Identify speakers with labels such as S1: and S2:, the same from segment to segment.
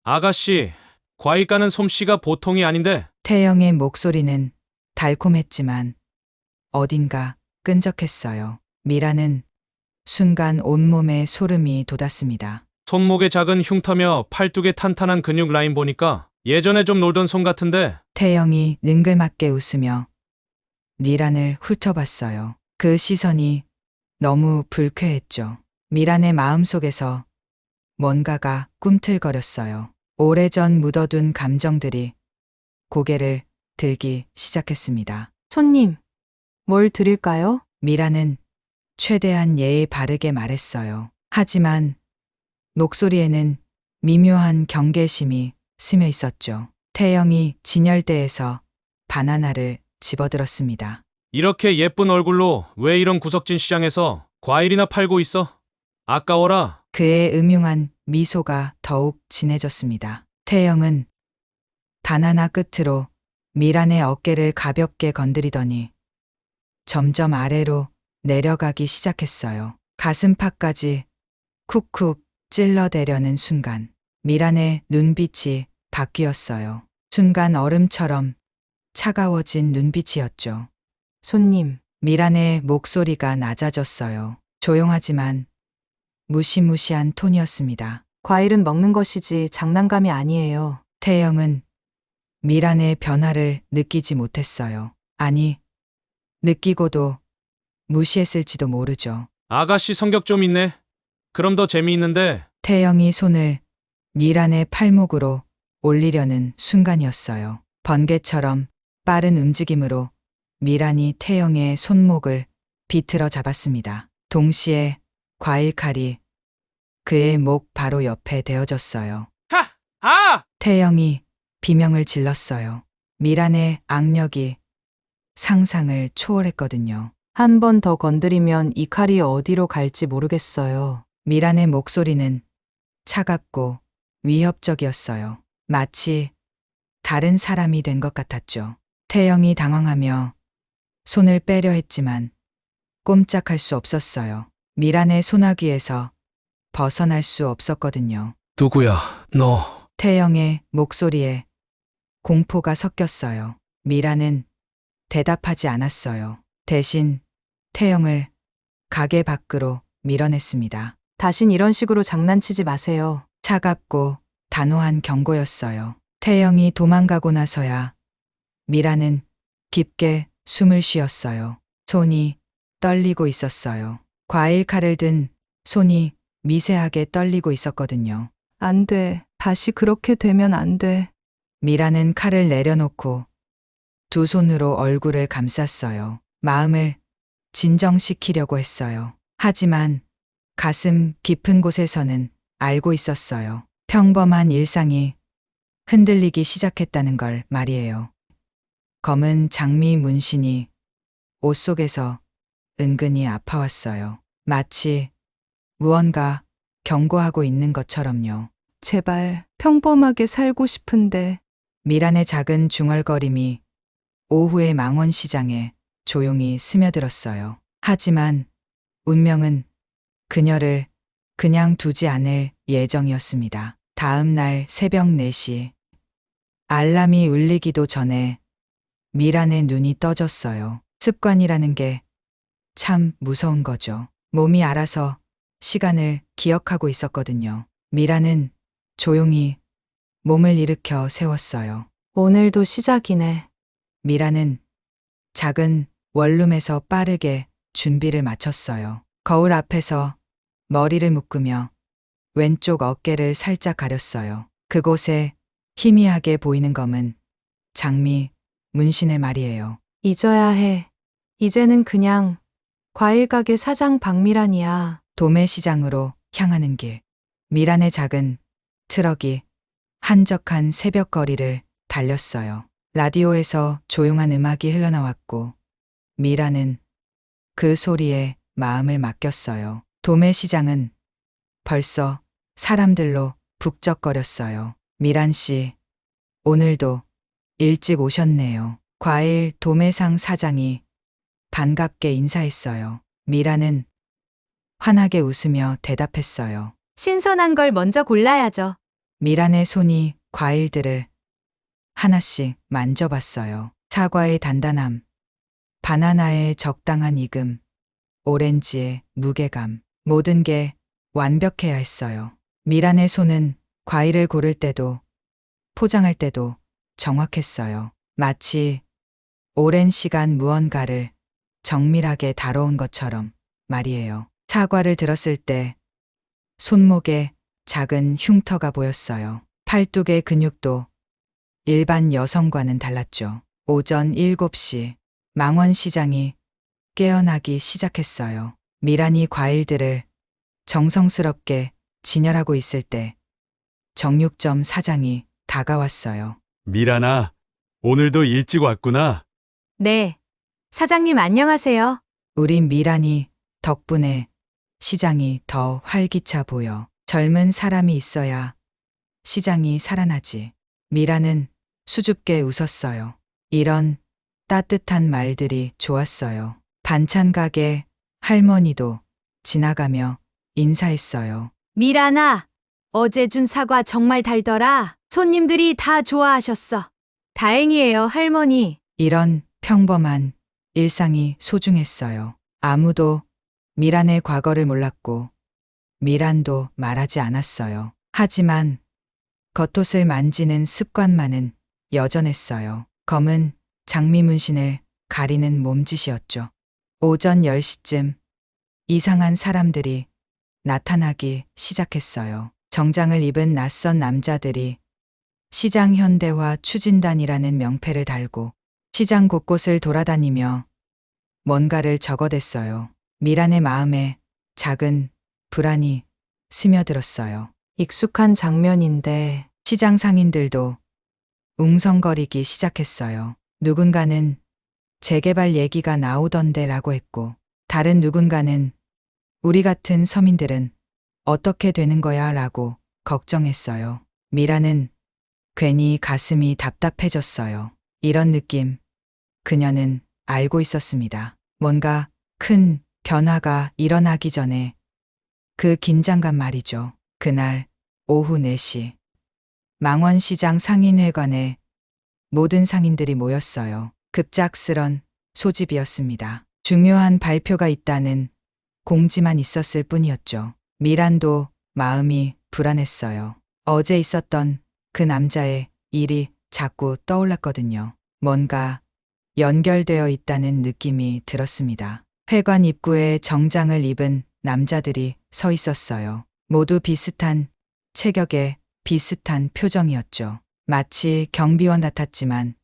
S1: 아가씨, 과일 까는 솜씨가 보통이 아닌데.
S2: 태영의 목소리는 달콤했지만 어딘가 끈적했어요. 미라는 순간 온몸에 소름이 돋았습니다.
S1: 손목에 작은 흉터며 팔뚝에 탄탄한 근육 라인 보니까 예전에 좀 놀던 손 같은데.
S2: 태영이 능글맞게 웃으며 미란을 훑어봤어요. 그 시선이 너무 불쾌했죠. 미란의 마음속에서 뭔가가 꿈틀거렸어요. 오래전 묻어둔 감정들이 고개를 들기 시작했습니다.
S3: 손님, 뭘 드릴까요?
S2: 미라는 최대한 예의 바르게 말했어요. 하지만 목소리에는 미묘한 경계심이 스며 있었죠. 태영이 진열대에서 바나나를 집어들었습니다.
S1: 이렇게 예쁜 얼굴로 왜 이런 구석진 시장에서 과일이나 팔고 있어? 아까워라.
S2: 그의 음흉한 미소가 더욱 진해졌습니다. 태영은 바나나 끝으로 미란의 어깨를 가볍게 건드리더니 점점 아래로 내려가기 시작했어요. 가슴팍까지 쿡쿡 찔러대려는 순간 미란의 눈빛이 바뀌었어요. 순간 얼음처럼 차가워진 눈빛이었죠.
S3: 손님,
S2: 미란의 목소리가 낮아졌어요. 조용하지만 무시무시한 톤이었습니다.
S3: 과일은 먹는 것이지 장난감이 아니에요.
S2: 태영은 미란의 변화를 느끼지 못했어요. 아니, 느끼고도 무시했을지도 모르죠.
S1: 아가씨 성격 좀 있네. 그럼 더 재미있는데.
S2: 태영이 손을 미란의 팔목으로 올리려는 순간이었어요. 번개처럼 빠른 움직임으로 미란이 태영의 손목을 비틀어 잡았습니다. 동시에 과일 칼이 그의 목 바로 옆에 대어졌어요.
S1: 하! 아!
S2: 태영이 비명을 질렀어요. 미란의 악력이 상상을 초월했거든요.
S3: 한 번 더 건드리면 이 칼이 어디로 갈지 모르겠어요.
S2: 미란의 목소리는 차갑고 위협적이었어요. 마치 다른 사람이 된 것 같았죠. 태영이 당황하며 손을 빼려 했지만 꼼짝할 수 없었어요. 미란의 소나귀에서 벗어날 수 없었거든요.
S1: 누구야, 너.
S2: 태영의 목소리에 공포가 섞였어요. 미란은 대답하지 않았어요. 대신 태영을 가게 밖으로 밀어냈습니다.
S3: 다신 이런 식으로 장난치지 마세요.
S2: 차갑고 단호한 경고였어요. 태영이 도망가고 나서야 미라는 깊게 숨을 쉬었어요. 손이 떨리고 있었어요. 과일 칼을 든 손이 미세하게 떨리고 있었거든요.
S3: 안 돼. 다시 그렇게 되면 안 돼.
S2: 미라는 칼을 내려놓고 두 손으로 얼굴을 감쌌어요. 마음을 진정시키려고 했어요. 하지만 가슴 깊은 곳에서는 알고 있었어요. 평범한 일상이 흔들리기 시작했다는 걸 말이에요. 검은 장미 문신이 옷 속에서 은근히 아파왔어요. 마치 무언가 경고하고 있는 것처럼요.
S3: 제발 평범하게 살고 싶은데.
S2: 미란의 작은 중얼거림이 오후의 망원시장에 조용히 스며들었어요. 하지만 운명은 그녀를 그냥 두지 않을 예정이었습니다. 다음 날 새벽 4시 알람이 울리기도 전에 미란의 눈이 떠졌어요. 습관이라는 게 참 무서운 거죠. 몸이 알아서 시간을 기억하고 있었거든요. 미란은 조용히 몸을 일으켜 세웠어요.
S3: 오늘도 시작이네.
S2: 미라는 작은 원룸에서 빠르게 준비를 마쳤어요. 거울 앞에서 머리를 묶으며 왼쪽 어깨를 살짝 가렸어요. 그곳에 희미하게 보이는 검은 장미 문신을 말이에요.
S3: 잊어야 해. 이제는 그냥 과일 가게 사장 박미란이야.
S2: 도매시장으로 향하는 길. 미란의 작은 트럭이 한적한 새벽 거리를 달렸어요. 라디오에서 조용한 음악이 흘러나왔고 미라는 그 소리에 마음을 맡겼어요. 도매시장은 벌써 사람들로 북적거렸어요. 미란 씨, 오늘도 일찍 오셨네요. 과일 도매상 사장이 반갑게 인사했어요. 미라는 환하게 웃으며 대답했어요.
S4: 신선한 걸 먼저 골라야죠.
S2: 미란의 손이 과일들을 하나씩 만져봤어요. 사과의 단단함, 바나나의 적당한 익음, 오렌지의 무게감, 모든 게 완벽해야 했어요. 미란의 손은 과일을 고를 때도 포장할 때도 정확했어요. 마치 오랜 시간 무언가를 정밀하게 다뤄온 것처럼 말이에요. 사과를 들었을 때 손목에 작은 흉터가 보였어요. 팔뚝의 근육도 일반 여성과는 달랐죠. 오전 7시 망원시장이 깨어나기 시작했어요. 미란이 과일들을 정성스럽게 진열하고 있을 때 정육점 사장이 다가왔어요.
S4: 미란아, 오늘도 일찍 왔구나.
S3: 네. 사장님 안녕하세요.
S2: 우리 미란이 덕분에 시장이 더 활기차 보여. 젊은 사람이 있어야 시장이 살아나지. 미란은 수줍게 웃었어요. 이런 따뜻한 말들이 좋았어요. 반찬 가게 할머니도 지나가며 인사했어요.
S3: 미란아, 어제 준 사과 정말 달더라. 손님들이 다 좋아하셨어. 다행이에요, 할머니.
S2: 이런 평범한 일상이 소중했어요. 아무도 미란의 과거를 몰랐고 미란도 말하지 않았어요. 하지만 겉옷을 만지는 습관만은 여전했어요. 검은 장미 문신을 가리는 몸짓이었죠. 오전 10시쯤 이상한 사람들이 나타나기 시작했어요. 정장을 입은 낯선 남자들이 시장 현대화 추진단이라는 명패를 달고 시장 곳곳을 돌아다니며 뭔가를 적어댔어요. 미란의 마음에 작은 불안이 스며들었어요.
S3: 익숙한 장면인데
S2: 시장 상인들도 웅성거리기 시작했어요. 누군가는 재개발 얘기가 나오던데 라고 했고, 다른 누군가는 우리 같은 서민들은 어떻게 되는 거야 라고 걱정했어요. 미라는 괜히 가슴이 답답해졌어요. 이런 느낌, 그녀는 알고 있었습니다. 뭔가 큰 변화가 일어나기 전에 그 긴장감 말이죠. 그날 오후 4시 망원시장 상인회관에 모든 상인들이 모였어요. 급작스런 소집이었습니다. 중요한 발표가 있다는 공지만 있었을 뿐이었죠. 미란도 마음이 불안했어요. 어제 있었던 그 남자의 일이 자꾸 떠올랐거든요. 뭔가 연결되어 있다는 느낌이 들었습니다. 회관 입구에 정장을 입은 남자들이 서 있었어요. 모두 비슷한 체격에 비슷한 표정이었죠. 마치 경비원 같았지만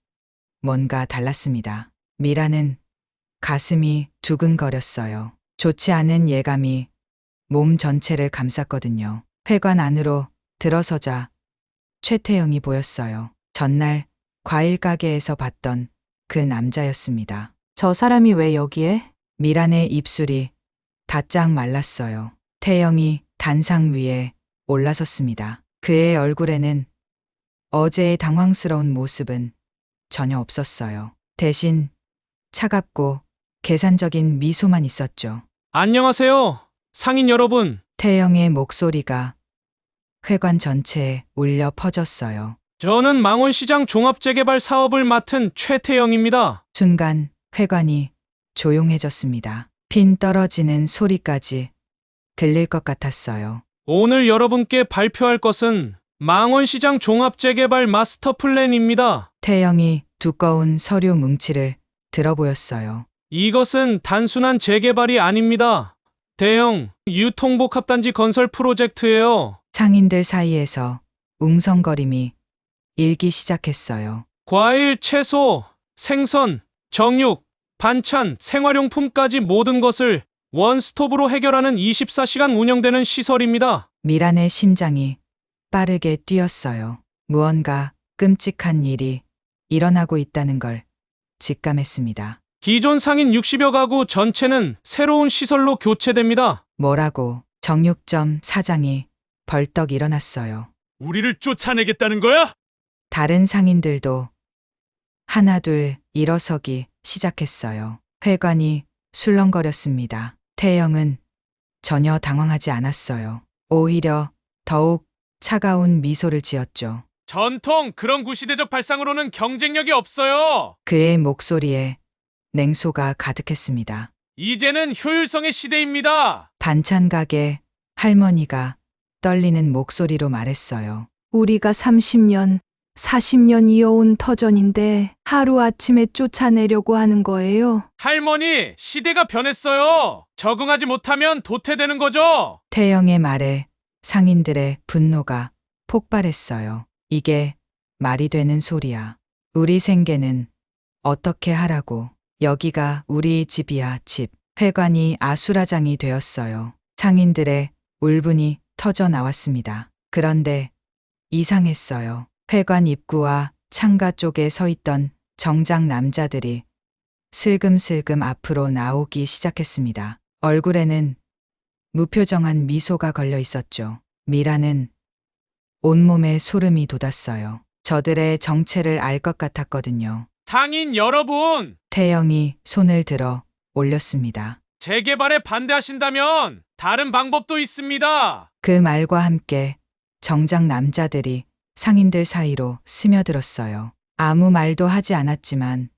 S2: 뭔가 달랐습니다. 미라는 가슴이 두근거렸어요. 좋지 않은 예감이 몸 전체를 감쌌거든요. 회관 안으로 들어서자 최태영이 보였어요. 전날 과일 가게에서 봤던 그 남자였습니다.
S3: 저 사람이 왜 여기에?
S2: 미란의 입술이 바짝 말랐어요. 태영이 단상 위에 올라섰습니다. 그의 얼굴에는 어제의 당황스러운 모습은 전혀 없었어요. 대신 차갑고 계산적인 미소만 있었죠.
S1: 안녕하세요, 상인 여러분.
S2: 태영의 목소리가 회관 전체에 울려 퍼졌어요.
S1: 저는 망원시장 종합재개발 사업을 맡은 최태영입니다.
S2: 순간 회관이 조용해졌습니다. 핀 떨어지는 소리까지 들릴 것 같았어요.
S1: 오늘 여러분께 발표할 것은 망원시장 종합재개발 마스터 플랜입니다.
S2: 태영이 두꺼운 서류 뭉치를 들어보였어요.
S1: 이것은 단순한 재개발이 아닙니다. 대형 유통복합단지 건설 프로젝트예요.
S2: 상인들 사이에서 웅성거림이 일기 시작했어요.
S1: 과일, 채소, 생선, 정육, 반찬, 생활용품까지 모든 것을 원스톱으로 해결하는 24시간 운영되는 시설입니다.
S2: 미란의 심장이 빠르게 뛰었어요. 무언가 끔찍한 일이 일어나고 있다는 걸 직감했습니다.
S1: 기존 상인 60여 가구 전체는 새로운 시설로 교체됩니다.
S2: 뭐라고? 정육점 사장이 벌떡 일어났어요.
S4: 우리를 쫓아내겠다는 거야?
S2: 다른 상인들도 하나둘 일어서기 시작했어요. 회관이 술렁거렸습니다. 태영은 전혀 당황하지 않았어요. 오히려 더욱 차가운 미소를 지었죠.
S1: 전통 그런 구시대적 발상으로는 경쟁력이 없어요.
S2: 그의 목소리에 냉소가 가득했습니다.
S1: 이제는 효율성의 시대입니다.
S2: 반찬 가게 할머니가 떨리는 목소리로 말했어요.
S3: 우리가 30년, 40년 이어온 터전인데 하루아침에 쫓아내려고 하는 거예요.
S1: 할머니, 시대가 변했어요. 적응하지 못하면 도태되는 거죠.
S2: 태영의 말에 상인들의 분노가 폭발했어요. 이게 말이 되는 소리야. 우리 생계는 어떻게 하라고. 여기가 우리 집이야, 집. 회관이 아수라장이 되었어요. 상인들의 울분이 터져 나왔습니다. 그런데 이상했어요. 회관 입구와 창가 쪽에 서 있던 정장 남자들이 슬금슬금 앞으로 나오기 시작했습니다. 얼굴에는 무표정한 미소가 걸려 있었죠. 미라는 온몸에 소름이 돋았어요. 저들의 정체를 알 것 같았거든요.
S1: 상인 여러분,
S2: 태영이 손을 들어 올렸습니다.
S1: 재개발에 반대하신다면 다른 방법도 있습니다.
S2: 그 말과 함께 정장 남자들이 상인들 사이로 스며들었어요. 아무 말도 하지 않았지만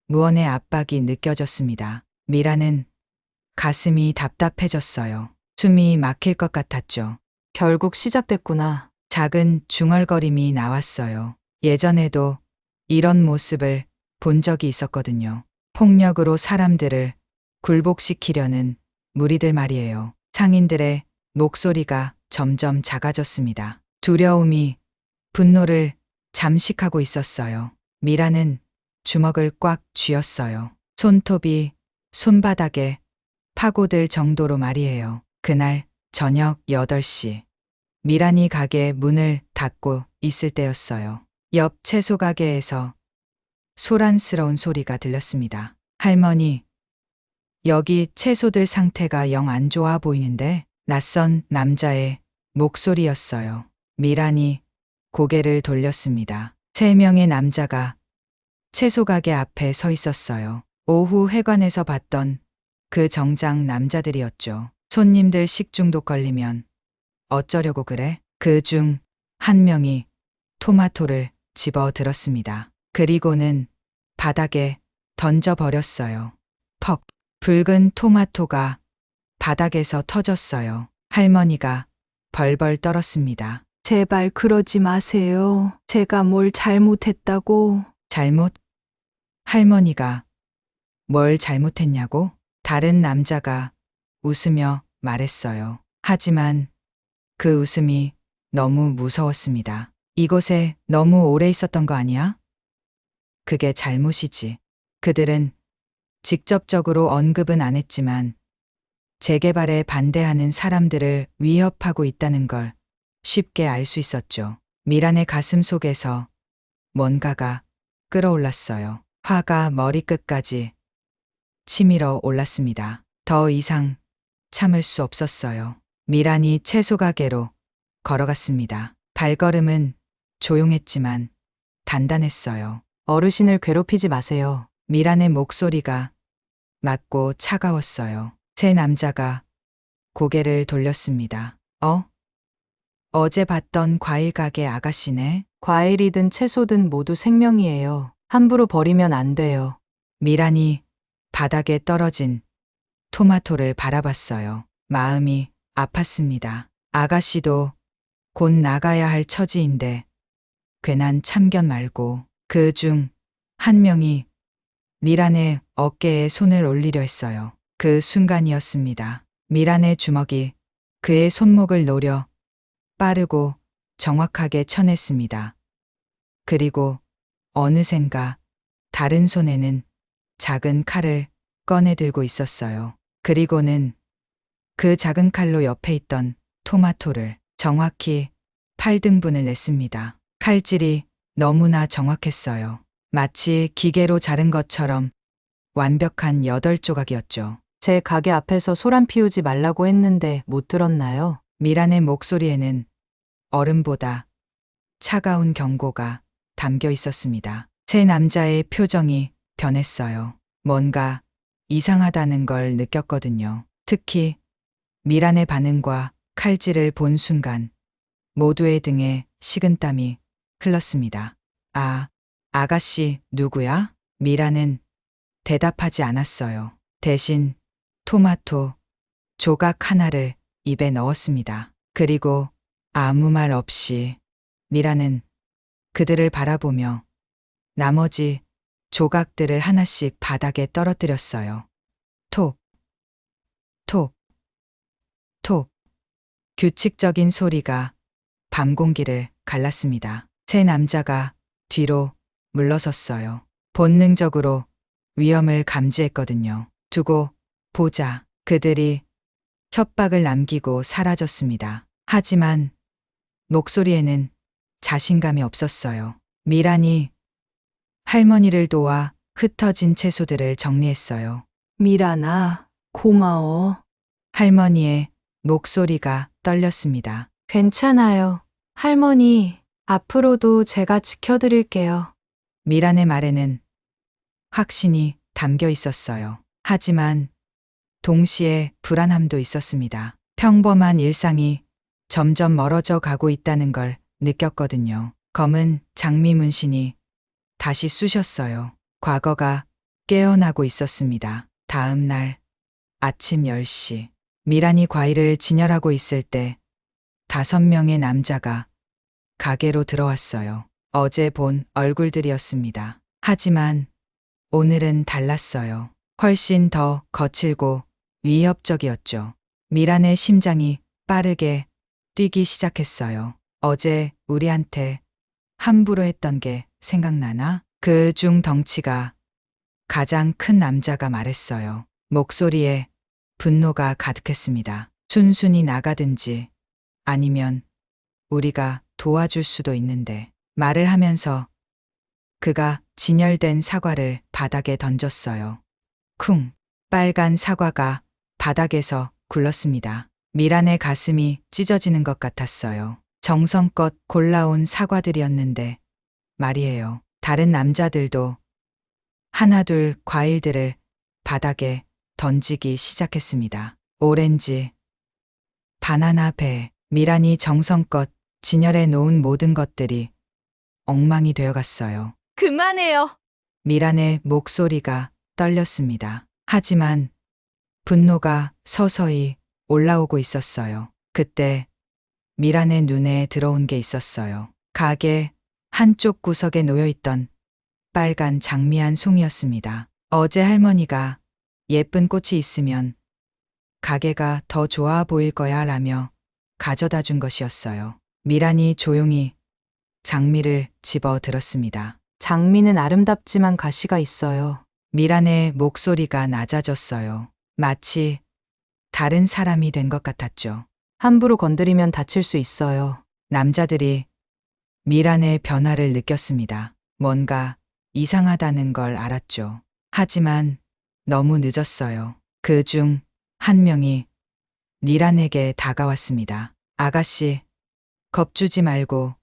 S2: 무언의 압박이 느껴졌습니다. 미라는 가슴이 답답해졌어요. 숨이 막힐 것 같았죠.
S3: 결국 시작됐구나.
S2: 작은 중얼거림이 나왔어요. 예전에도 이런 모습을 본 적이 있었거든요. 폭력으로 사람들을 굴복시키려는 무리들 말이에요. 상인들의 목소리가 점점 작아졌습니다. 두려움이 분노를 잠식하고 있었어요. 미라는 주먹을 꽉 쥐었어요. 손톱이 손바닥에 파고들 정도로 말이에요. 그날 저녁 8시. 미란이 가게 문을 닫고 있을 때였어요. 옆 채소 가게에서 소란스러운 소리가 들렸습니다. 할머니, 여기 채소들 상태가 영 안 좋아 보이는데? 낯선 남자의 목소리였어요. 미란이 고개를 돌렸습니다. 3명의 남자가 채소 가게 앞에 서 있었어요. 오후 회관에서 봤던 그 정장 남자들이었죠. 손님들 식중독 걸리면 어쩌려고 그래? 그 중 한 명이 토마토를 집어 들었습니다. 그리고는 바닥에 던져버렸어요. 퍽! 붉은 토마토가 바닥에서 터졌어요. 할머니가 벌벌 떨었습니다.
S3: 제발 그러지 마세요. 제가 뭘 잘못했다고.
S2: 잘못? 할머니가 뭘 잘못했냐고? 다른 남자가 웃으며 말했어요. 하지만 그 웃음이 너무 무서웠습니다. 이곳에 너무 오래 있었던 거 아니야? 그게 잘못이지. 그들은 직접적으로 언급은 안 했지만 재개발에 반대하는 사람들을 위협하고 있다는 걸 쉽게 알 수 있었죠. 미란의 가슴 속에서 뭔가가 끓어올랐어요. 화가 머리끝까지 치밀어 올랐습니다. 더 이상 참을 수 없었어요. 미란이 채소 가게로 걸어갔습니다. 발걸음은 조용했지만 단단했어요.
S3: 어르신을 괴롭히지 마세요.
S2: 미란의 목소리가 맑고 차가웠어요. 세 남자가 고개를 돌렸습니다. 어제 봤던 과일 가게 아가씨네.
S3: 과일이든 채소든 모두 생명이에요. 함부로 버리면 안 돼요.
S2: 미란이 바닥에 떨어진 토마토를 바라봤어요. 마음이 아팠습니다. 아가씨도 곧 나가야 할 처지인데 괜한 참견 말고. 그 중 한 명이 미란의 어깨에 손을 올리려 했어요. 그 순간이었습니다. 미란의 주먹이 그의 손목을 노려 빠르고 정확하게 쳐냈습니다. 그리고 어느샌가 다른 손에는 작은 칼을 꺼내 들고 있었어요. 그리고는 그 작은 칼로 옆에 있던 토마토를 정확히 8등분을 냈습니다. 칼질이 너무나 정확했어요. 마치 기계로 자른 것처럼 완벽한 8조각이었죠.
S3: 제 가게 앞에서 소란 피우지 말라고 했는데 못 들었나요?
S2: 미란의 목소리에는 얼음보다 차가운 경고가 담겨 있었습니다. 세 남자의 표정이 변했어요. 뭔가 이상하다는 걸 느꼈거든요. 특히 미란의 반응과 칼질을 본 순간 모두의 등에 식은땀이 흘렀습니다. 아, 아가씨 누구야? 미라는 대답하지 않았어요. 대신 토마토 조각 하나를 입에 넣었습니다. 그리고 아무 말 없이 미라는 그들을 바라보며 나머지 조각들을 하나씩 바닥에 떨어뜨렸어요. 톡, 톡, 톡. 규칙적인 소리가 밤 공기를 갈랐습니다. 세 남자가 뒤로 물러섰어요. 본능적으로 위험을 감지했거든요. 두고 보자. 그들이 협박을 남기고 사라졌습니다. 하지만 목소리에는 자신감이 없었어요. 미란이 할머니를 도와 흩어진 채소들을 정리했어요.
S3: 미란아, 고마워.
S2: 할머니의 목소리가 떨렸습니다.
S3: 괜찮아요. 할머니, 앞으로도 제가 지켜드릴게요.
S2: 미란의 말에는 확신이 담겨 있었어요. 하지만 동시에 불안함도 있었습니다. 평범한 일상이 점점 멀어져 가고 있다는 걸 느꼈거든요. 검은 장미 문신이 다시 쑤셨어요. 과거가 깨어나고 있었습니다. 다음 날 아침 10시 미란이 과일을 진열하고 있을 때 5명의 남자가 가게로 들어왔어요. 어제 본 얼굴들이었습니다. 하지만 오늘은 달랐어요. 훨씬 더 거칠고 위협적이었죠. 미란의 심장이 빠르게 뛰기 시작했어요. 어제 우리한테 함부로 했던 게 생각나나? 그 중 덩치가 가장 큰 남자가 말했어요. 목소리에 분노가 가득했습니다. 순순히 나가든지 아니면 우리가 도와줄 수도 있는데. 말을 하면서 그가 진열된 사과를 바닥에 던졌어요. 쿵! 빨간 사과가 바닥에서 굴렀습니다. 미란의 가슴이 찢어지는 것 같았어요. 정성껏 골라온 사과들이었는데 말이에요. 다른 남자들도 하나둘 과일들을 바닥에 던지기 시작했습니다. 오렌지, 바나나 배, 미란이 정성껏 진열해 놓은 모든 것들이 엉망이 되어갔어요.
S3: 그만해요.
S2: 미란의 목소리가 떨렸습니다. 하지만 분노가 서서히 올라오고 있었어요. 그때 미란의 눈에 들어온 게 있었어요. 가게 한쪽 구석에 놓여있던 빨간 장미 한 송이였습니다. 어제 할머니가 예쁜 꽃이 있으면 가게가 더 좋아 보일 거야 라며 가져다 준 것이었어요. 미란이 조용히 장미를 집어 들었습니다.
S3: 장미는 아름답지만 가시가 있어요.
S2: 미란의 목소리가 낮아졌어요. 마치 다른 사람이 된 것 같았죠.
S3: 함부로 건드리면 다칠 수 있어요.
S2: 남자들이 미란의 변화를 느꼈습니다. 뭔가 이상하다는 걸 알았죠. 하지만 너무 늦었어요. 그 중 한 명이 미란에게 다가왔습니다. 아가씨, 겁주지 말고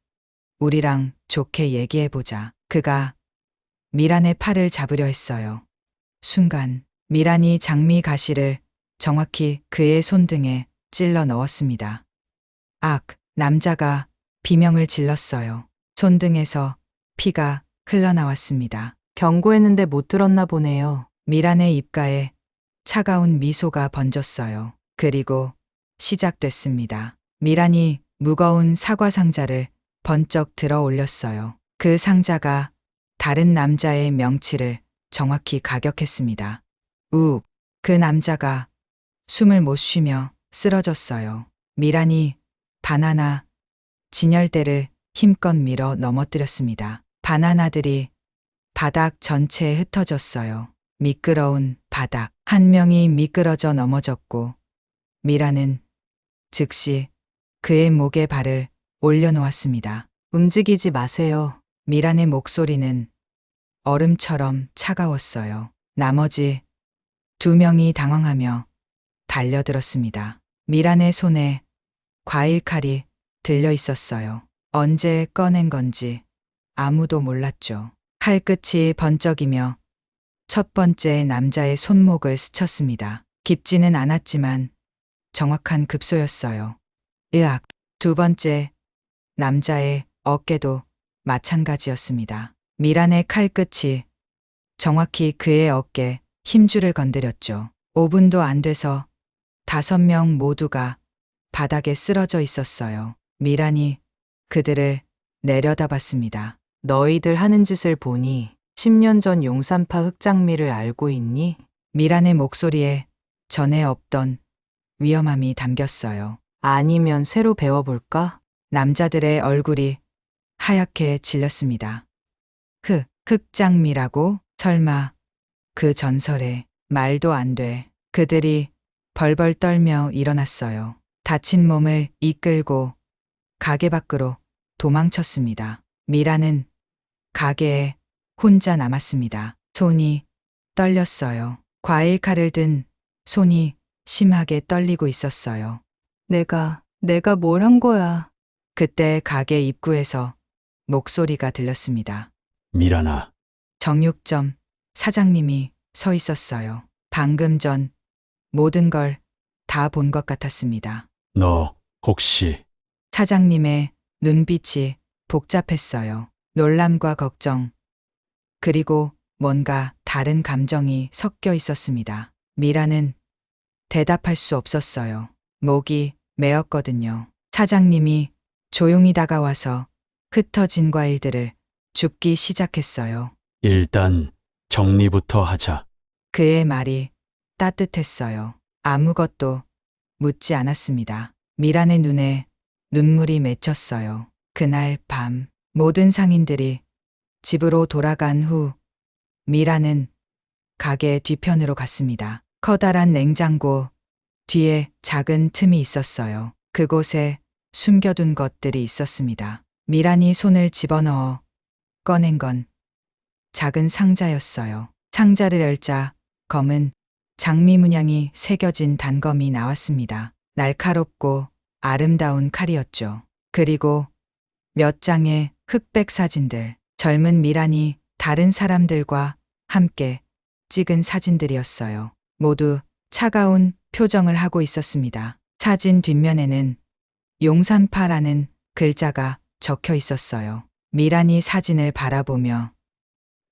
S2: 우리랑 좋게 얘기해보자. 그가 미란의 팔을 잡으려 했어요. 순간 미란이 장미 가시를 정확히 그의 손등에 찔러 넣었습니다. 악! 남자가 비명을 질렀어요. 손등에서 피가 흘러나왔습니다.
S3: 경고했는데 못 들었나 보네요.
S2: 미란의 입가에 차가운 미소가 번졌어요. 그리고 시작됐습니다. 미란이 무거운 사과 상자를 번쩍 들어 올렸어요. 그 상자가 다른 남자의 명치를 정확히 가격했습니다. 욱! 그 남자가 숨을 못 쉬며 쓰러졌어요. 미란이 바나나 진열대를 힘껏 밀어 넘어뜨렸습니다. 바나나들이 바닥 전체에 흩어졌어요. 미끄러운 바닥. 한 명이 미끄러져 넘어졌고 미란은 즉시 그의 목에 발을 올려놓았습니다.
S3: 움직이지 마세요.
S2: 미란의 목소리는 얼음처럼 차가웠어요. 나머지 2명이 당황하며 달려들었습니다. 미란의 손에 과일 칼이 들려 있었어요. 언제 꺼낸 건지 아무도 몰랐죠. 칼 끝이 번쩍이며 첫 번째 남자의 손목을 스쳤습니다. 깊지는 않았지만 정확한 급소였어요. 으악! 두 번째 남자의 어깨도 마찬가지였습니다. 미란의 칼끝이 정확히 그의 어깨 힘줄을 건드렸죠. 5분도 안 돼서 5명 모두가 바닥에 쓰러져 있었어요. 미란이 그들을 내려다봤습니다.
S5: 너희들 하는 짓을 보니 10년 전 용산파 흑장미를 알고 있니?
S2: 미란의 목소리에 전에 없던 위험함이 담겼어요.
S5: 아니면 새로 배워볼까?
S2: 남자들의 얼굴이 하얗게 질렸습니다. 흑장미라고? 설마 그 전설에 말도 안 돼. 그들이 벌벌 떨며 일어났어요. 다친 몸을 이끌고 가게 밖으로 도망쳤습니다. 미라는 가게에 혼자 남았습니다. 손이 떨렸어요. 과일 칼을 든 손이 심하게 떨리고 있었어요.
S5: 내가 뭘 한 거야?
S2: 그때 가게 입구에서 목소리가 들렸습니다.
S4: 미란아,
S2: 정육점 사장님이 서 있었어요. 방금 전 모든 걸 다 본 것 같았습니다.
S4: 너 혹시
S2: 사장님의 눈빛이 복잡했어요. 놀람과 걱정, 그리고 뭔가 다른 감정이 섞여 있었습니다. 미라는 대답할 수 없었어요. 목이 메었거든요. 사장님이 조용히 다가와서 흩어진 과일들을 줍기 시작했어요.
S4: 일단 정리부터 하자.
S2: 그의 말이 따뜻했어요. 아무것도 묻지 않았습니다. 미란의 눈에 눈물이 맺혔어요. 그날 밤 모든 상인들이 집으로 돌아간 후 미란은 가게 뒤편으로 갔습니다. 커다란 냉장고 뒤에 작은 틈이 있었어요. 그곳에 숨겨둔 것들이 있었습니다. 미란이 손을 집어넣어 꺼낸 건 작은 상자였어요. 상자를 열자 검은 장미 문양이 새겨진 단검이 나왔습니다. 날카롭고 아름다운 칼이었죠. 그리고 몇 장의 흑백 사진들, 젊은 미란이 다른 사람들과 함께 찍은 사진들이었어요. 모두 차가운 표정을 하고 있었습니다. 사진 뒷면에는 용산파라는 글자가 적혀 있었어요. 미란이 사진을 바라보며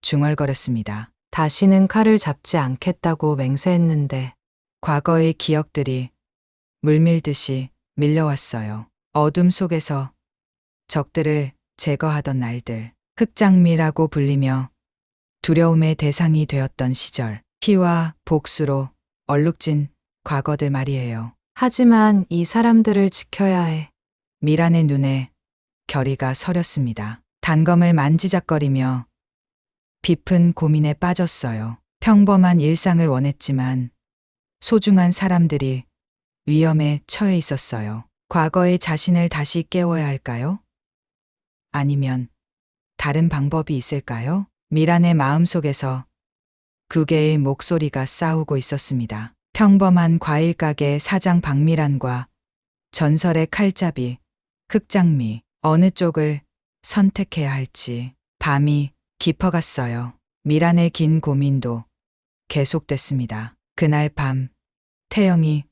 S2: 중얼거렸습니다.
S5: 다시는 칼을 잡지 않겠다고 맹세했는데
S2: 과거의 기억들이 물밀듯이 밀려왔어요. 어둠 속에서 적들을 제거하던 날들, 흑장미라고 불리며 두려움의 대상이 되었던 시절, 피와 복수로 얼룩진 과거들 말이에요.
S5: 하지만 이 사람들을 지켜야 해.
S2: 미란의 눈에 결의가 서렸습니다. 단검을 만지작거리며 깊은 고민에 빠졌어요. 평범한 일상을 원했지만 소중한 사람들이 위험에 처해 있었어요. 과거의 자신을 다시 깨워야 할까요? 아니면 다른 방법이 있을까요? 미란의 마음속에서 두 개의 목소리가 싸우고 있었습니다. 평범한 과일 가게 사장 박미란과 전설의 칼잡이 흑장미, 어느 쪽을 선택해야 할지. 밤이 깊어갔어요. 미란의 긴 고민도 계속됐습니다. 그날 밤 태영이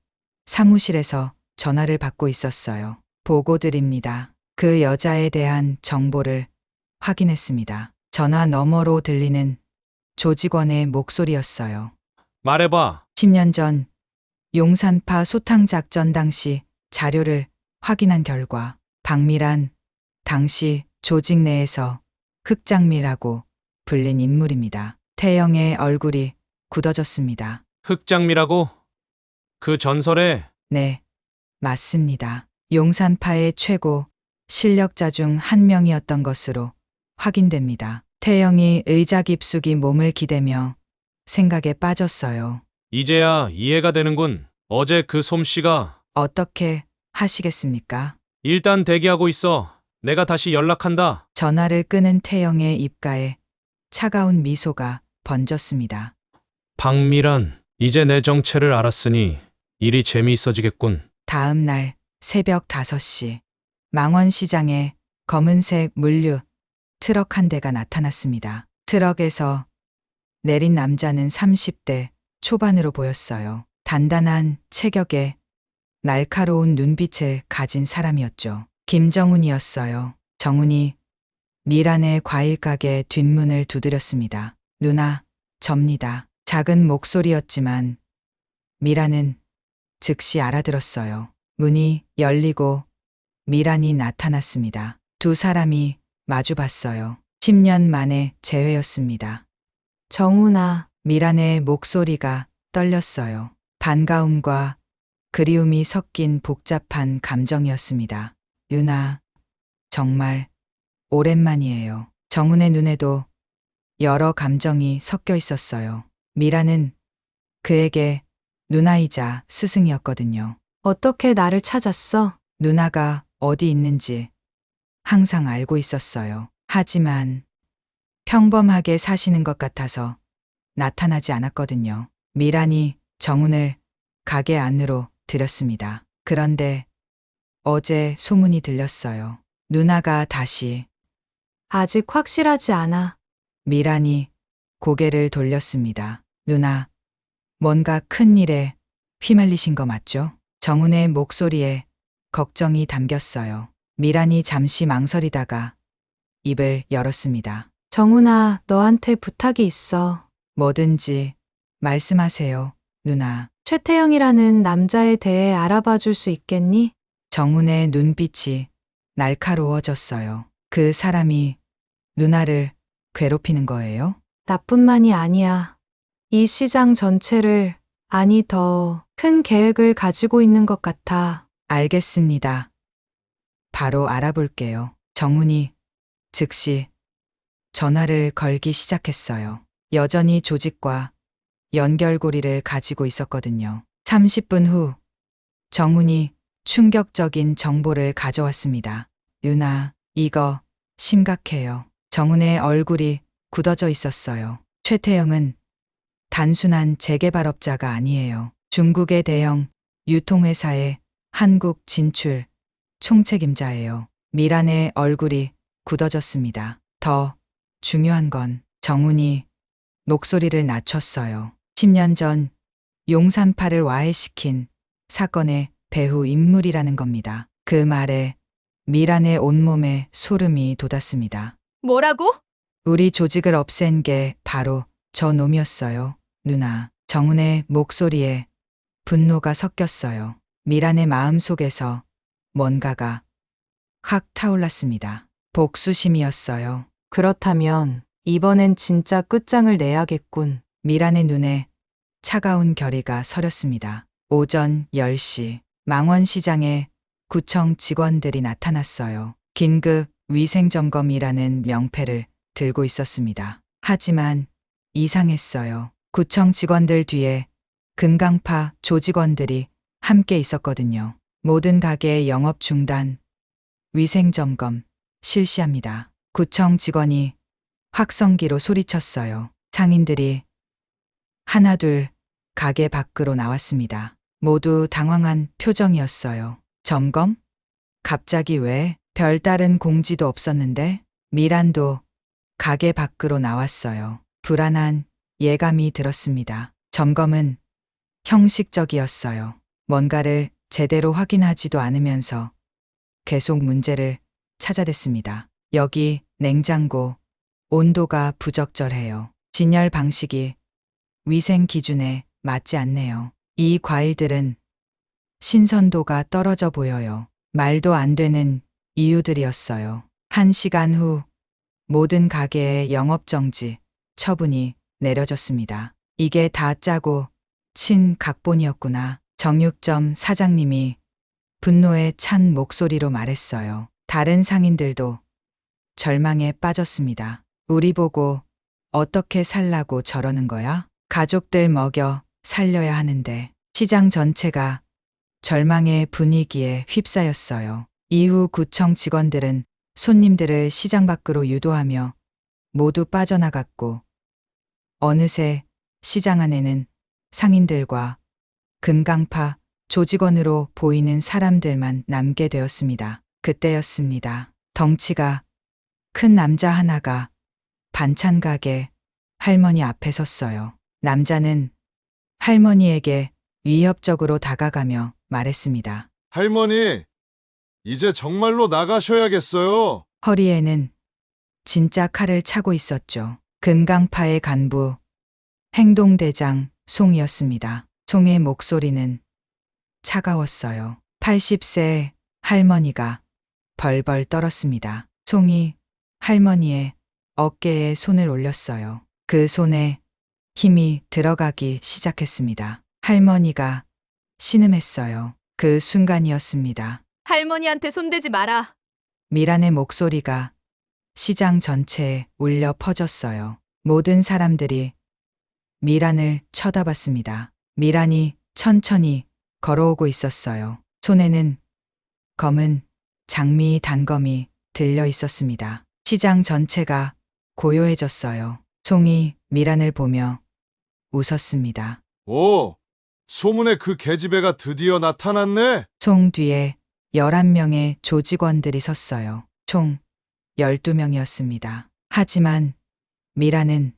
S2: 사무실에서 전화를 받고 있었어요. 보고 드립니다. 그 여자에 대한 정보를 확인했습니다. 전화 너머로 들리는 조직원의 목소리였어요.
S1: 말해봐.
S2: 10년 전 용산파 소탕작전 당시 자료를 확인한 결과 박미란 당시 조직 내에서 흑장미라고 불린 인물입니다. 태영의 얼굴이 굳어졌습니다.
S1: 흑장미라고? 그 전설에
S2: 네, 맞습니다. 용산파의 최고 실력자 중 한 명이었던 것으로 확인됩니다. 태영이 의자 깊숙이 몸을 기대며 생각에 빠졌어요.
S1: 이제야 이해가 되는군. 어제 그 솜씨가.
S2: 어떻게 하시겠습니까?
S1: 일단 대기하고 있어. 내가 다시 연락한다.
S2: 전화를 끊은 태영의 입가에 차가운 미소가 번졌습니다.
S1: 박미란, 이제 내 정체를 알았으니 일이 재미있어지겠군.
S2: 다음 날 새벽 5시 망원시장에 검은색 물류 트럭 한 대가 나타났습니다. 트럭에서 내린 남자는 30대 초반으로 보였어요. 단단한 체격에 날카로운 눈빛을 가진 사람이었죠. 김정훈이었어요. 정훈이 미란의 과일 가게 뒷문을 두드렸습니다. 누나, 접니다. 작은 목소리였지만 미란은 즉시 알아들었어요. 문이 열리고 미란이 나타났습니다. 두 사람이 마주 봤어요. 10년 만에 재회였습니다.
S5: 정훈아,
S2: 미란의 목소리가 떨렸어요. 반가움과 그리움이 섞인 복잡한 감정이었습니다. 유나, 정말 오랜만이에요. 정훈의 눈에도 여러 감정이 섞여 있었어요. 미란은 그에게 누나이자 스승이었거든요.
S3: 어떻게 나를 찾았어?
S2: 누나가 어디 있는지 항상 알고 있었어요. 하지만 평범하게 사시는 것 같아서 나타나지 않았거든요. 미란이 정훈을 가게 안으로 들였습니다. 그런데 어제 소문이 들렸어요. 누나가 다시.
S3: 아직 확실하지 않아.
S2: 미란이 고개를 돌렸습니다. 누나, 뭔가 큰 일에 휘말리신 거 맞죠? 정훈의 목소리에 걱정이 담겼어요. 미란이 잠시 망설이다가 입을 열었습니다.
S3: 정훈아, 너한테 부탁이 있어.
S2: 뭐든지 말씀하세요, 누나.
S3: 최태영이라는 남자에 대해 알아봐 줄 수 있겠니?
S2: 정훈의 눈빛이 날카로워졌어요. 그 사람이 누나를 괴롭히는 거예요?
S3: 나뿐만이 아니야. 이 시장 전체를, 아니 더 큰 계획을 가지고 있는 것 같아.
S2: 알겠습니다. 바로 알아볼게요. 정훈이 즉시 전화를 걸기 시작했어요. 여전히 조직과 연결고리를 가지고 있었거든요. 30분 후 정훈이 충격적인 정보를 가져왔습니다. 유나, 이거 심각해요. 정훈의 얼굴이 굳어져 있었어요. 최태영은 단순한 재개발업자가 아니에요. 중국의 대형 유통회사의 한국 진출 총책임자예요. 미란의 얼굴이 굳어졌습니다. 더 중요한 건 정훈이 목소리를 낮췄어요. 10년 전 용산파를 와해시킨 사건의 배후 인물이라는 겁니다. 그 말에 미란의 온몸에 소름이 돋았습니다.
S3: 뭐라고?
S2: 우리 조직을 없앤 게 바로 저 놈이었어요, 누나. 정훈의 목소리에 분노가 섞였어요. 미란의 마음 속에서 뭔가가 확 타올랐습니다. 복수심이었어요.
S5: 그렇다면 이번엔 진짜 끝장을 내야겠군.
S2: 미란의 눈에 차가운 결의가 서렸습니다. 오전 10시 망원시장에 구청 직원들이 나타났어요. 긴급 위생점검이라는 명패를 들고 있었습니다. 하지만 이상했어요. 구청 직원들 뒤에 금강파 조직원들이 함께 있었거든요. 모든 가게 영업 중단, 위생점검 실시합니다. 구청 직원이 확성기로 소리쳤어요. 상인들이 하나둘 가게 밖으로 나왔습니다. 모두 당황한 표정이었어요. 점검? 갑자기 왜? 별다른 공지도 없었는데? 미란도 가게 밖으로 나왔어요. 불안한 예감이 들었습니다. 점검은 형식적이었어요. 뭔가를 제대로 확인하지도 않으면서 계속 문제를 찾아댔습니다. 여기 냉장고 온도가 부적절해요. 진열 방식이 위생 기준에 맞지 않네요. 이 과일들은 신선도가 떨어져 보여요. 말도 안 되는 이유들이었어요. 1시간 후 모든 가게의 영업정지 처분이 내려졌습니다. 이게 다 짜고 친 각본이었구나. 정육점 사장님이 분노에 찬 목소리로 말했어요. 다른 상인들도 절망에 빠졌습니다. 우리 보고 어떻게 살라고 저러는 거야? 가족들 먹여 살려야 하는데. 시장 전체가 절망의 분위기에 휩싸였어요. 이후 구청 직원들은 손님들을 시장 밖으로 유도하며 모두 빠져나갔고 어느새 시장 안에는 상인들과 금강파 조직원으로 보이는 사람들만 남게 되었습니다. 그때였습니다. 덩치가 큰 남자 하나가 반찬 가게 할머니 앞에 섰어요. 남자는 할머니에게 위협적으로 다가가며 말했습니다.
S6: 할머니, 이제 정말로 나가셔야겠어요.
S2: 허리에는 진짜 칼을 차고 있었죠. 금강파의 간부, 행동대장 송이었습니다. 송의 목소리는 차가웠어요. 80세 할머니가 벌벌 떨었습니다. 송이 할머니의 어깨에 손을 올렸어요. 그 손에 힘이 들어가기 시작했습니다. 할머니가 신음했어요. 그 순간이었습니다.
S3: 할머니한테 손대지 마라.
S2: 미란의 목소리가 시장 전체에 울려 퍼졌어요. 모든 사람들이 미란을 쳐다봤습니다. 미란이 천천히 걸어오고 있었어요. 손에는 검은 장미 단검이 들려 있었습니다. 시장 전체가 고요해졌어요. 송이 미란을 보며 웃었습니다.
S6: 오, 소문의 그 계집애가 드디어 나타났네.
S2: 송 뒤에 11명의 조직원들이 섰어요. 총 12명이었습니다. 하지만 미란은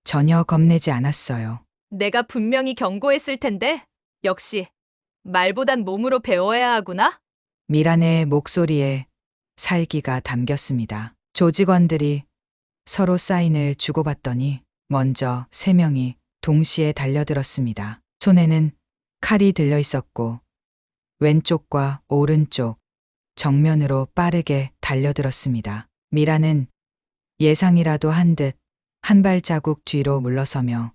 S2: 전혀 겁내지 않았어요.
S3: 내가 분명히 경고했을 텐데. 역시 말보단 몸으로 배워야 하구나.
S2: 미란의 목소리에 살기가 담겼습니다. 조직원들이 서로 사인을 주고받더니 먼저 3명이 동시에 달려들었습니다. 손에는 칼이 들려 있었고 왼쪽과 오른쪽 정면으로 빠르게 달려들었습니다. 미란은 예상이라도 한 듯 한 발자국 뒤로 물러서며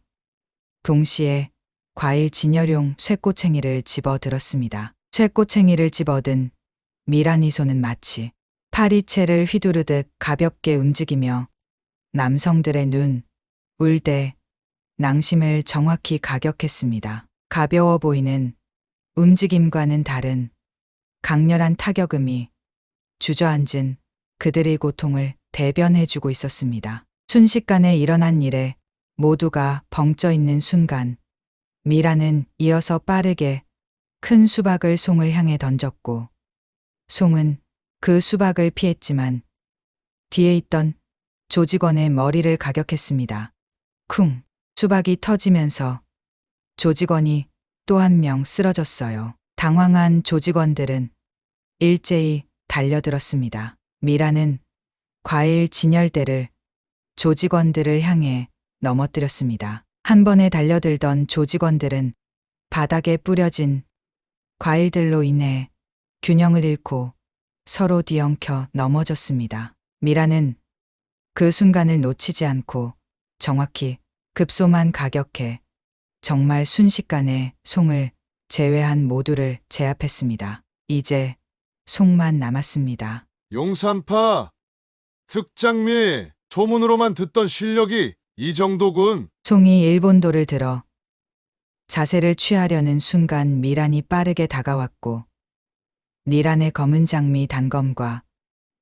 S2: 동시에 과일 진열용 쇠꼬챙이를 집어들었습니다. 쇠꼬챙이를 집어든 미란이 손은 마치 파리채를 휘두르듯 가볍게 움직이며 남성들의 눈, 울대, 낭심을 정확히 가격했습니다. 가벼워 보이는 움직임과는 다른 강렬한 타격음이 주저앉은 그들의 고통을 대변해주고 있었습니다. 순식간에 일어난 일에 모두가 벙쪄 있는 순간 미란은 이어서 빠르게 큰 수박을 송을 향해 던졌고 송은 그 수박을 피했지만 뒤에 있던 조직원의 머리를 가격했습니다. 쿵! 수박이 터지면서 조직원이 또 한 명 쓰러졌어요. 당황한 조직원들은 일제히 달려들었습니다. 미란은 과일 진열대를 조직원들을 향해 넘어뜨렸습니다. 한 번에 달려들던 조직원들은 바닥에 뿌려진 과일들로 인해 균형을 잃고 서로 뒤엉켜 넘어졌습니다. 미란은 그 순간을 놓치지 않고 정확히 급소만 가격해 정말 순식간에 송을 제외한 모두를 제압했습니다. 이제 송만 남았습니다.
S6: 용산파, 흑장미, 소문으로만 듣던 실력이 이 정도군.
S2: 송이 일본도를 들어 자세를 취하려는 순간 미란이 빠르게 다가왔고 미란의 검은 장미 단검과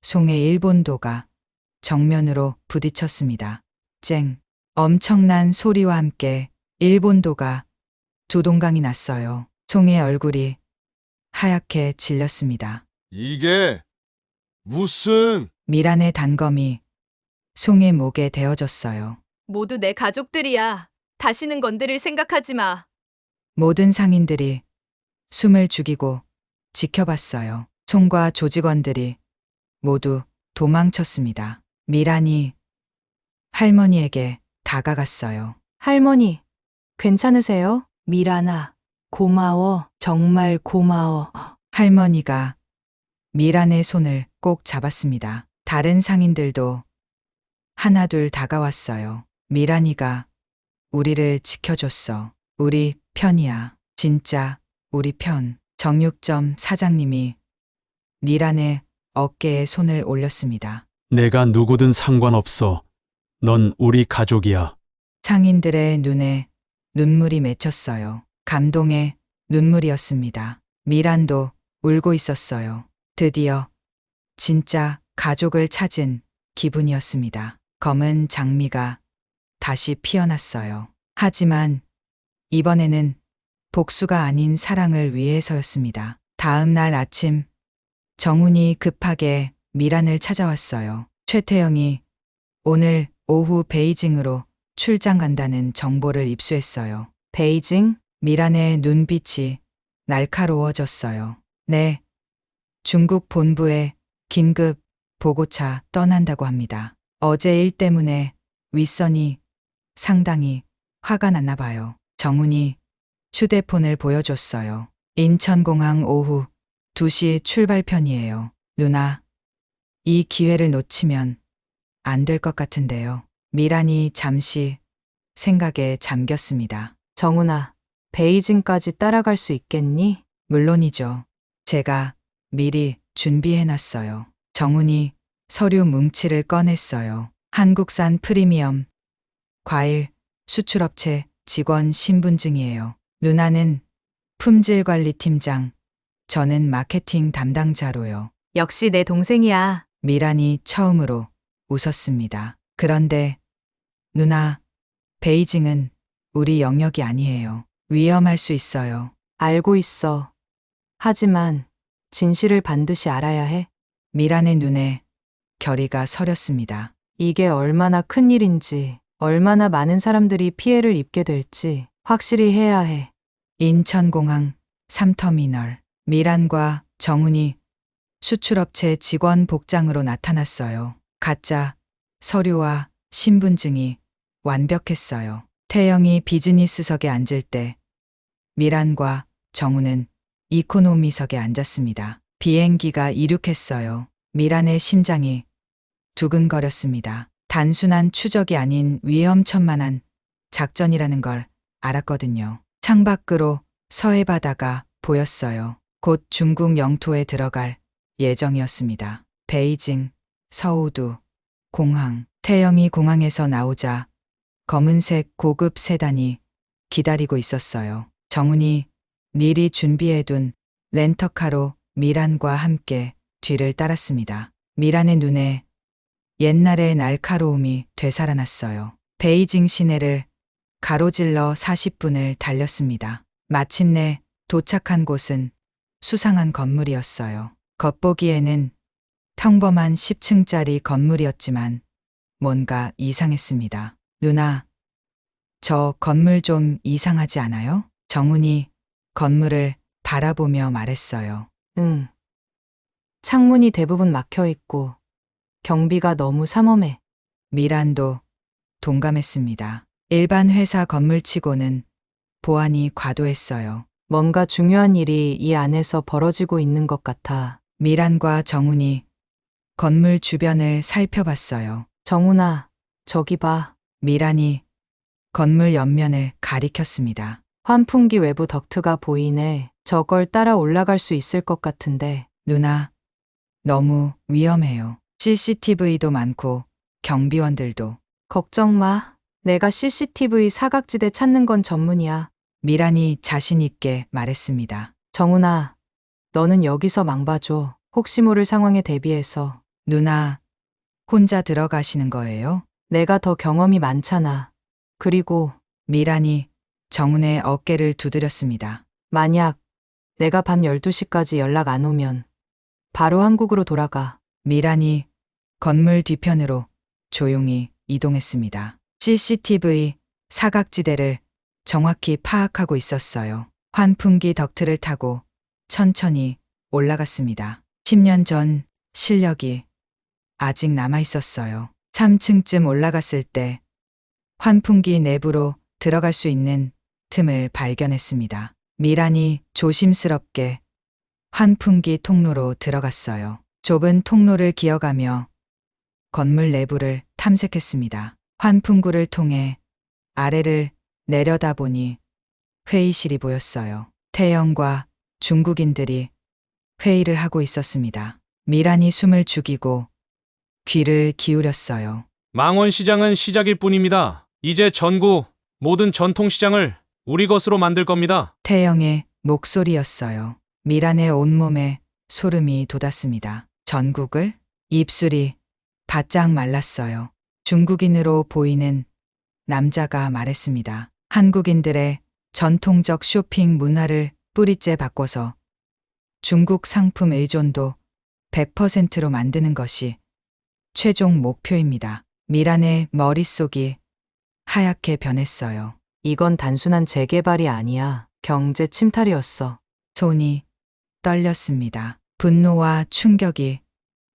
S2: 송의 일본도가 정면으로 부딪혔습니다. 쨍! 엄청난 소리와 함께 일본도가 두 동강이 났어요. 송의 얼굴이 하얗게 질렸습니다.
S6: 이게 무슨...
S2: 미란의 단검이 송의 목에 대어졌어요.
S3: 모두 내 가족들이야. 다시는 건드릴 생각하지 마.
S2: 모든 상인들이 숨을 죽이고 지켜봤어요. 송과 조직원들이 모두 도망쳤습니다. 미란이 할머니에게 다가갔어요.
S5: 할머니, 괜찮으세요? 미란아, 고마워. 정말 고마워.
S2: 할머니가 미란의 손을 꼭 잡았습니다. 다른 상인들도 하나둘 다가왔어요. 미란이가 우리를 지켜줬어. 우리 편이야. 진짜 우리 편. 정육점 사장님이 미란의 어깨에 손을 올렸습니다.
S4: 내가 누구든 상관없어. 넌 우리 가족이야.
S2: 상인들의 눈에 눈물이 맺혔어요. 감동의 눈물이었습니다. 미란도 울고 있었어요. 드디어 진짜 가족을 찾은 기분이었습니다. 검은 장미가 다시 피어났어요. 하지만 이번에는 복수가 아닌 사랑을 위해서였습니다. 다음 날 아침 정훈이 급하게 미란을 찾아왔어요. 최태영이 오늘 오후 베이징으로 출장 간다는 정보를 입수했어요.
S5: 베이징?
S2: 미란의 눈빛이 날카로워졌어요. 네, 중국 본부에 긴급 보고차 떠난다고 합니다. 어제 일 때문에 윗선이 상당히 화가 났나 봐요. 정훈이 휴대폰을 보여줬어요. 인천공항 오후 2시 출발편이에요. 누나, 이 기회를 놓치면 안 될 것 같은데요. 미란이 잠시 생각에 잠겼습니다.
S5: 정훈아, 베이징까지 따라갈 수 있겠니?
S2: 물론이죠. 제가 미리 준비해놨어요. 정훈이 서류 뭉치를 꺼냈어요. 한국산 프리미엄 과일 수출업체 직원 신분증이에요. 누나는 품질관리팀장, 저는 마케팅 담당자로요.
S3: 역시 내 동생이야.
S2: 미란이 처음으로 웃었습니다. 그런데 누나, 베이징은 우리 영역이 아니에요. 위험할 수 있어요.
S5: 알고 있어. 하지만 진실을 반드시 알아야 해.
S2: 미란의 눈에 결의가 서렸습니다.
S5: 이게 얼마나 큰 일인지, 얼마나 많은 사람들이 피해를 입게 될지 확실히 해야 해.
S2: 인천공항 3터미널. 미란과 정훈이 수출업체 직원 복장으로 나타났어요. 가짜 서류와 신분증이 완벽했어요. 태영이 비즈니스석에 앉을 때 미란과 정훈은 이코노미석에 앉았습니다. 비행기가 이륙했어요. 미란의 심장이 두근거렸습니다. 단순한 추적이 아닌 위험천만한 작전이라는 걸 알았거든요. 창밖으로 서해 바다가 보였어요. 곧 중국 영토에 들어갈 예정이었습니다. 베이징, 서우두, 공항. 태영이 공항에서 나오자 검은색 고급 세단이 기다리고 있었어요. 정훈이 미리 준비해둔 렌터카로 미란과 함께 뒤를 따랐습니다. 미란의 눈에 옛날의 날카로움이 되살아났어요. 베이징 시내를 가로질러 40분을 달렸습니다. 마침내 도착한 곳은 수상한 건물이었어요. 겉보기에는 평범한 10층짜리 건물이었지만 뭔가 이상했습니다. 누나, 저 건물 좀 이상하지 않아요? 정훈이 건물을 바라보며 말했어요.
S5: 응. 창문이 대부분 막혀 있고 경비가 너무 삼엄해.
S2: 미란도 동감했습니다. 일반 회사 건물치고는 보안이 과도했어요.
S5: 뭔가 중요한 일이 이 안에서 벌어지고 있는 것 같아.
S2: 미란과 정훈이 건물 주변을 살펴봤어요.
S5: 정훈아, 저기 봐.
S2: 미란이 건물 옆면을 가리켰습니다.
S5: 환풍기 외부 덕트가 보이네. 저걸 따라 올라갈 수 있을 것 같은데.
S2: 누나, 너무 위험해요. CCTV도 많고 경비원들도.
S5: 걱정 마. 내가 CCTV 사각지대 찾는 건 전문이야.
S2: 미란이 자신 있게 말했습니다.
S5: 정훈아, 너는 여기서 망봐줘. 혹시 모를 상황에 대비해서.
S2: 누나, 혼자 들어가시는 거예요?
S5: 내가 더 경험이 많잖아. 그리고
S2: 미란이 정훈의 어깨를 두드렸습니다.
S5: 만약 내가 밤 12시까지 연락 안 오면 바로 한국으로 돌아가.
S2: 미란이 건물 뒤편으로 조용히 이동했습니다. CCTV 사각지대를 정확히 파악하고 있었어요. 환풍기 덕트를 타고 천천히 올라갔습니다. 10년 전 실력이 아직 남아 있었어요. 3층쯤 올라갔을 때 환풍기 내부로 들어갈 수 있는 틈을 발견했습니다. 미란이 조심스럽게 환풍기 통로로 들어갔어요. 좁은 통로를 기어가며 건물 내부를 탐색했습니다. 환풍구를 통해 아래를 내려다보니 회의실이 보였어요. 태영과 중국인들이 회의를 하고 있었습니다. 미란이 숨을 죽이고 귀를 기울였어요.
S1: 망원시장은 시작일 뿐입니다. 이제 전국 모든 전통시장을 우리 것으로 만들 겁니다.
S2: 태영의 목소리였어요. 미란의 온몸에 소름이 돋았습니다. 전국을? 입술이 바짝 말랐어요. 중국인으로 보이는 남자가 말했습니다. 한국인들의 전통적 쇼핑 문화를 뿌리째 바꿔서 중국 상품 의존도 100%로 만드는 것이 최종 목표입니다. 미란의 머릿속이 하얗게 변했어요.
S5: 이건 단순한 재개발이 아니야. 경제 침탈이었어.
S2: 손이 떨렸습니다. 분노와 충격이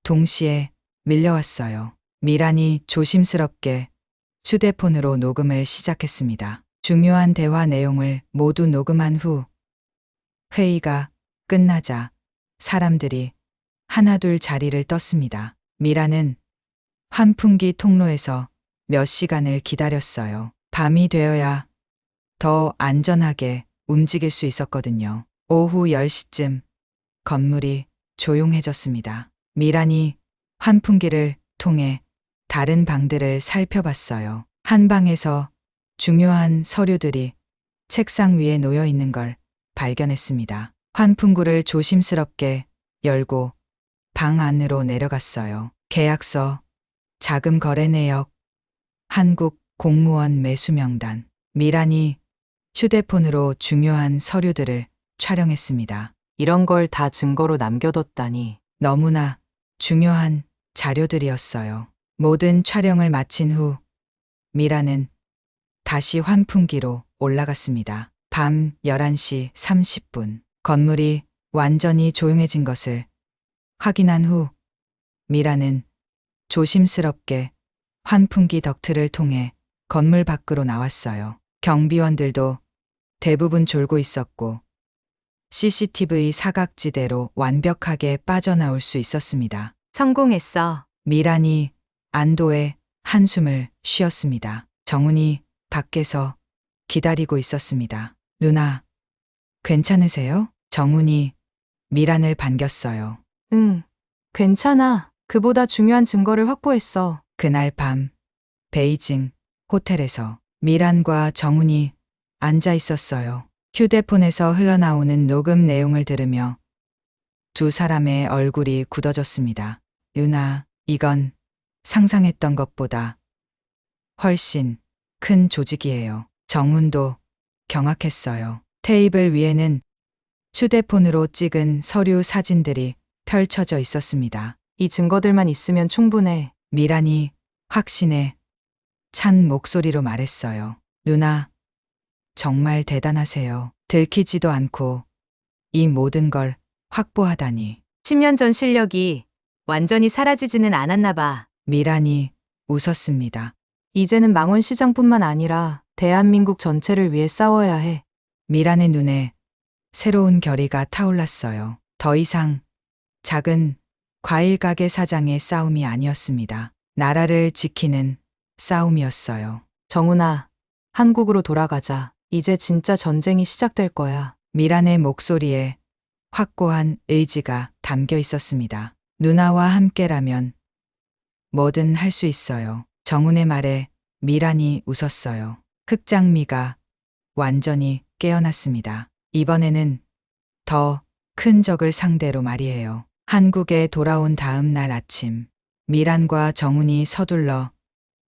S2: 동시에 밀려왔어요. 미란이 조심스럽게 휴대폰으로 녹음을 시작했습니다. 중요한 대화 내용을 모두 녹음한 후 회의가 끝나자 사람들이 하나둘 자리를 떴습니다. 미란은 환풍기 통로에서 몇 시간을 기다렸어요. 밤이 되어야 더 안전하게 움직일 수 있었거든요. 오후 10시쯤 건물이 조용해졌습니다. 미란이 환풍기를 통해 다른 방들을 살펴봤어요. 한 방에서 중요한 서류들이 책상 위에 놓여 있는 걸 발견했습니다. 환풍구를 조심스럽게 열고 방 안으로 내려갔어요. 계약서, 자금 거래 내역, 한국 공무원 매수 명단. 미란이 휴대폰으로 중요한 서류들을 촬영했습니다.
S5: 이런 걸 다 증거로 남겨뒀다니.
S2: 너무나 중요한 자료들이었어요. 모든 촬영을 마친 후 미라는 다시 환풍기로 올라갔습니다. 밤 11시 30분. 건물이 완전히 조용해진 것을 확인한 후 미라는 조심스럽게 환풍기 덕트를 통해 건물 밖으로 나왔어요. 경비원들도 대부분 졸고 있었고 CCTV 사각지대로 완벽하게 빠져나올 수 있었습니다.
S3: 성공했어.
S2: 미란이 안도의 한숨을 쉬었습니다. 정훈이 밖에서 기다리고 있었습니다. 누나, 괜찮으세요? 정훈이 미란을 반겼어요.
S5: 응, 괜찮아. 그보다 중요한 증거를 확보했어.
S2: 그날 밤 베이징 호텔에서 미란과 정훈이 앉아 있었어요. 휴대폰에서 흘러나오는 녹음 내용을 들으며 두 사람의 얼굴이 굳어졌습니다. 유나, 이건 상상했던 것보다 훨씬 큰 조직이에요. 정훈도 경악했어요. 테이블 위에는 휴대폰으로 찍은 서류 사진들이 펼쳐져 있었습니다.
S5: 이 증거들만 있으면 충분해.
S2: 미란이 확신에 찬 목소리로 말했어요. 누나, 정말 대단하세요. 들키지도 않고 이 모든 걸 확보하다니.
S3: 10년 전 실력이 완전히 사라지지는 않았나 봐.
S2: 미란이 웃었습니다.
S5: 이제는 망원시장뿐만 아니라 대한민국 전체를 위해 싸워야 해.
S2: 미란의 눈에 새로운 결의가 타올랐어요. 더 이상 작은 과일 가게 사장의 싸움이 아니었습니다. 나라를 지키는 싸움이었어요.
S5: 정훈아, 한국으로 돌아가자. 이제 진짜 전쟁이 시작될 거야.
S2: 미란의 목소리에 확고한 의지가 담겨 있었습니다. 누나와 함께라면 뭐든 할 수 있어요. 정훈의 말에 미란이 웃었어요. 흑장미가 완전히 깨어났습니다. 이번에는 더 큰 적을 상대로 말이에요. 한국에 돌아온 다음 날 아침, 미란과 정훈이 서둘러